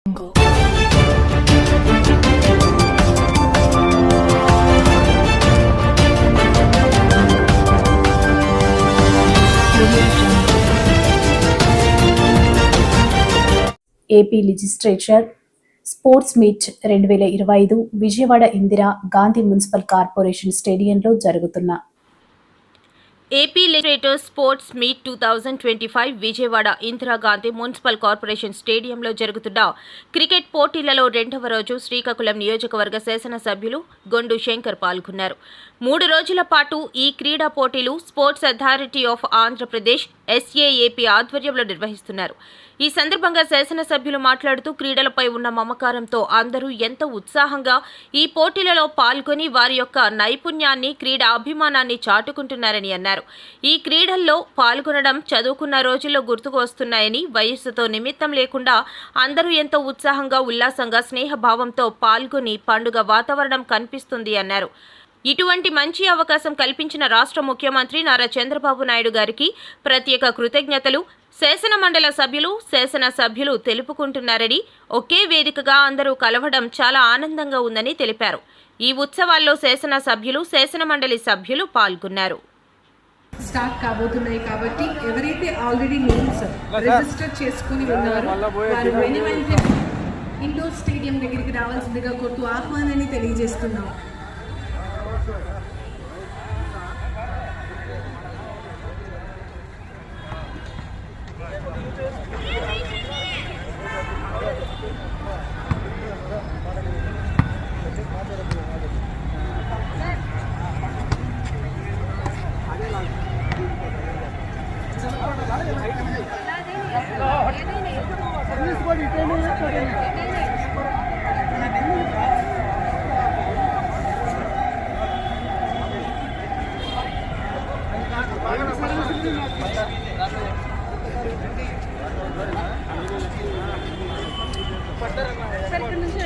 AP legislature sports meet 2025 Vijayawada Indira Gandhi municipal corporation స్టేడియంలో జరుగుతున్న AP legislative sports meet 2025 Vijayawada Indira Gandhi municipal corporation స్టేడియంలో జరుగుతున్న క్రికెట్ పోటీలలో రెండవ రోజు శ్రీకాకుళం నియోజకవర్గ శాసనసభ్యులు గొండు శంకర్ పాల్గొన్నారు. 3 రోజుల పాటు ఈ క్రీడా పోటీలు sports authority of Andhra Pradesh SAAP ఆధ్వర్యంలో నిర్వహిస్తున్నారు. ఈ సందర్భంగా శాసనసభ్యులు మాట్లాడుతూ క్రీడలపై ఉన్న మమకారంతో అందరూ ఎంతో ఉత్సాహంగా ఈ పోటీలలో పాల్గొని వారి యొక్క నైపుణ్యాన్ని క్రీడా అభిమానాన్ని చాటుకుంటున్నారని అన్నారు. ఈ క్రీడల్లో పాల్గొనడం చదువుకున్న రోజుల్లో గుర్తుకు వస్తున్నాయని, వయస్సుతో నిమిత్తం లేకుండా అందరూ ఎంతో ఉత్సాహంగా ఉల్లాసంగా స్నేహభావంతో పాల్గొని పండుగ వాతావరణం కనిపిస్తుంది అన్నారు. ఇటువంటి మంచి అవకాశం కల్పించిన రాష్ట్ర ముఖ్యమంత్రి నారా చంద్రబాబు నాయుడు గారికి ప్రత్యేక కృతజ్ఞతలు శాసనసభ్యులు తెలుపుకుంటున్నారని, ఒకే వేదికగా అందరూ కలవడం చాలా ఆనందంగా ఉందని తెలిపారు. ఈ ఉత్సవాల్లో శాసనమండలి సభ్యులు పాల్గొన్నారు. స్టార్ట్ కాబోతున్నాయి కాబట్టి ఎవరైతే ఆల్రెడీ నేమ్స్ రిజిస్టర్ చేసుకుని ఉన్నారో వారు వెంటనే ఇండోర్ స్టేడియం దగ్గరికి రావాల్సిందిగా కోరుతూ ఆహ్వానాన్ని తెలియజేస్తున్నాం. సరిగ్గా నుంచి